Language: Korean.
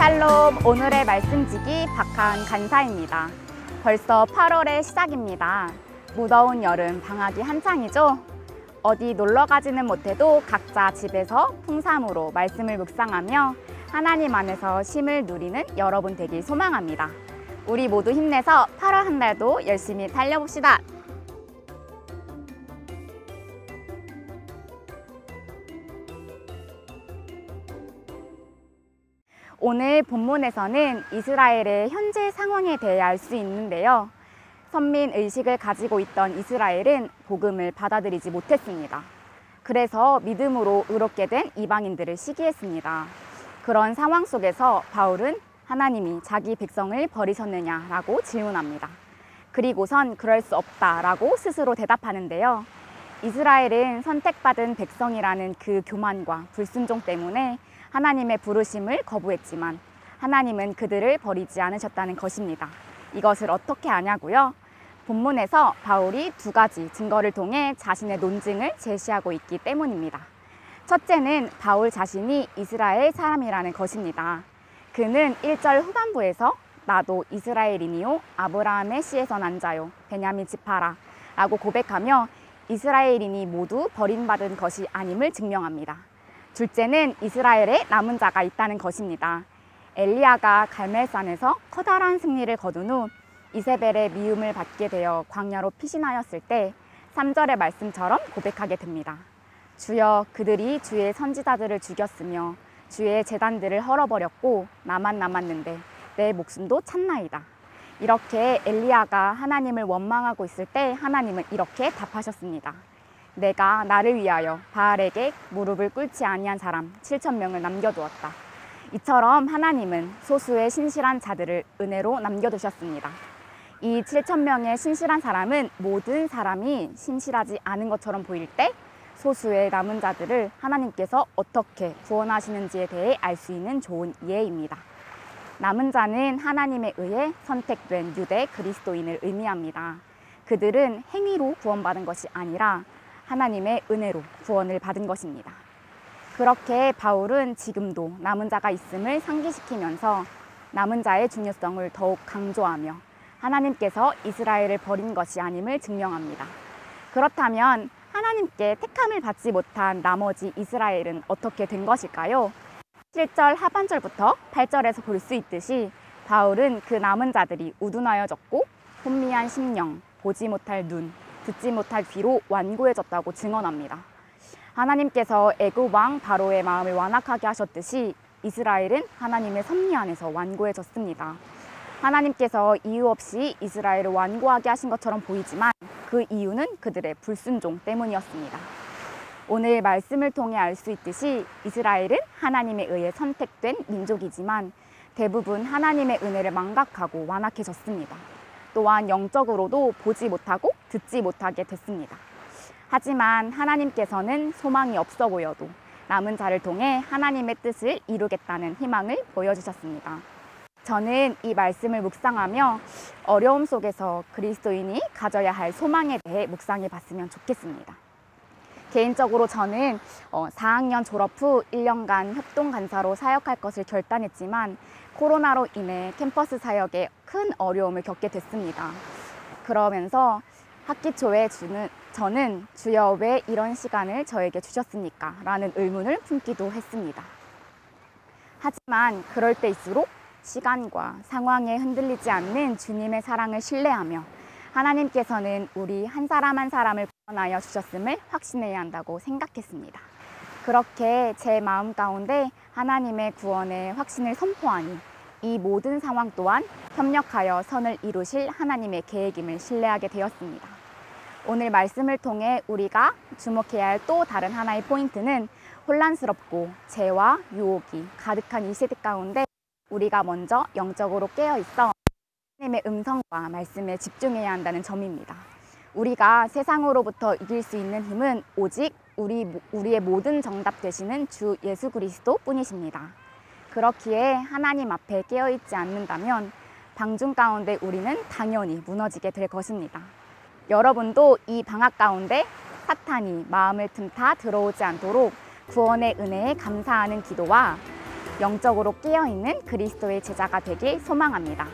샬롬, 오늘의 말씀지기 박하은 간사입니다. 벌써 8월의 시작입니다. 무더운 여름 방학이 한창이죠? 어디 놀러 가지는 못해도 각자 집에서 풍삼으로 말씀을 묵상하며 하나님 안에서 쉼을 누리는 여러분 되길 소망합니다. 우리 모두 힘내서 8월 한 달도 열심히 달려봅시다. 오늘 본문에서는 이스라엘의 현재 상황에 대해 알 수 있는데요. 선민 의식을 가지고 있던 이스라엘은 복음을 받아들이지 못했습니다. 그래서 믿음으로 의롭게 된 이방인들을 시기했습니다. 그런 상황 속에서 바울은 하나님이 자기 백성을 버리셨느냐라고 질문합니다. 그리고선 그럴 수 없다라고 스스로 대답하는데요. 이스라엘은 선택받은 백성이라는 그 교만과 불순종 때문에 하나님의 부르심을 거부했지만 하나님은 그들을 버리지 않으셨다는 것입니다. 이것을 어떻게 아냐고요? 본문에서 바울이 두 가지 증거를 통해 자신의 논증을 제시하고 있기 때문입니다. 첫째는 바울 자신이 이스라엘 사람이라는 것입니다. 그는 1절 후반부에서 나도 이스라엘인이요 아브라함의 씨에서 난 자요 베냐민 지파라 라고 고백하며 이스라엘인이 모두 버림받은 것이 아님을 증명합니다. 둘째는 이스라엘에 남은 자가 있다는 것입니다. 엘리야가 갈멜산에서 커다란 승리를 거둔 후 이세벨의 미움을 받게 되어 광야로 피신하였을 때 3절의 말씀처럼 고백하게 됩니다. 주여, 그들이 주의 선지자들을 죽였으며 주의 제단들을 헐어버렸고 나만 남았는데 내 목숨도 찼나이다. 이렇게 엘리야가 하나님을 원망하고 있을 때 하나님은 이렇게 답하셨습니다. 내가 나를 위하여 바알에게 무릎을 꿇지 아니한 사람 7,000명을 남겨두었다. 이처럼 하나님은 소수의 신실한 자들을 은혜로 남겨두셨습니다. 이 7,000명의 신실한 사람은 모든 사람이 신실하지 않은 것처럼 보일 때 소수의 남은 자들을 하나님께서 어떻게 구원하시는지에 대해 알 수 있는 좋은 이해입니다. 남은 자는 하나님에 의해 선택된 유대 그리스도인을 의미합니다. 그들은 행위로 구원받은 것이 아니라 하나님의 은혜로 구원을 받은 것입니다. 그렇게 바울은 지금도 남은 자가 있음을 상기시키면서 남은 자의 중요성을 더욱 강조하며 하나님께서 이스라엘을 버린 것이 아님을 증명합니다. 그렇다면 하나님께 택함을 받지 못한 나머지 이스라엘은 어떻게 된 것일까요? 7절 하반절부터 8절에서 볼 수 있듯이 바울은 그 남은 자들이 우둔하여졌고 혼미한 심령, 보지 못할 눈, 듣지 못할 귀로 완고해졌다고 증언합니다. 하나님께서 애굽 왕 바로의 마음을 완악하게 하셨듯이 이스라엘은 하나님의 섭리 안에서 완고해졌습니다. 하나님께서 이유 없이 이스라엘을 완고하게 하신 것처럼 보이지만 그 이유는 그들의 불순종 때문이었습니다. 오늘 말씀을 통해 알 수 있듯이 이스라엘은 하나님에 의해 선택된 민족이지만 대부분 하나님의 은혜를 망각하고 완악해졌습니다. 또한 영적으로도 보지 못하고 듣지 못하게 됐습니다. 하지만 하나님께서는 소망이 없어 보여도 남은 자를 통해 하나님의 뜻을 이루겠다는 희망을 보여주셨습니다. 저는 이 말씀을 묵상하며 어려움 속에서 그리스도인이 가져야 할 소망에 대해 묵상해 봤으면 좋겠습니다. 개인적으로 저는 4학년 졸업 후 1년간 협동간사로 사역할 것을 결단했지만 코로나로 인해 캠퍼스 사역에 큰 어려움을 겪게 됐습니다. 그러면서 학기 초에 저는 주여 왜 이런 시간을 저에게 주셨습니까? 라는 의문을 품기도 했습니다. 하지만 그럴 때일수록 시간과 상황에 흔들리지 않는 주님의 사랑을 신뢰하며 하나님께서는 우리 한 사람 한 사람을 구원하여 주셨음을 확신해야 한다고 생각했습니다. 그렇게 제 마음 가운데 하나님의 구원의 확신을 선포하니 이 모든 상황 또한 협력하여 선을 이루실 하나님의 계획임을 신뢰하게 되었습니다. 오늘 말씀을 통해 우리가 주목해야 할 또 다른 하나의 포인트는 혼란스럽고 죄와 유혹이 가득한 이 시대 가운데 우리가 먼저 영적으로 깨어있어 하나님의 음성과 말씀에 집중해야 한다는 점입니다. 우리가 세상으로부터 이길 수 있는 힘은 오직 우리의 모든 정답 되시는 주 예수 그리스도 뿐이십니다. 그렇기에 하나님 앞에 깨어있지 않는다면 방중 가운데 우리는 당연히 무너지게 될 것입니다. 여러분도 이 방학 가운데 사탄이 마음을 틈타 들어오지 않도록 구원의 은혜에 감사하는 기도와 영적으로 깨어있는 그리스도의 제자가 되길 소망합니다.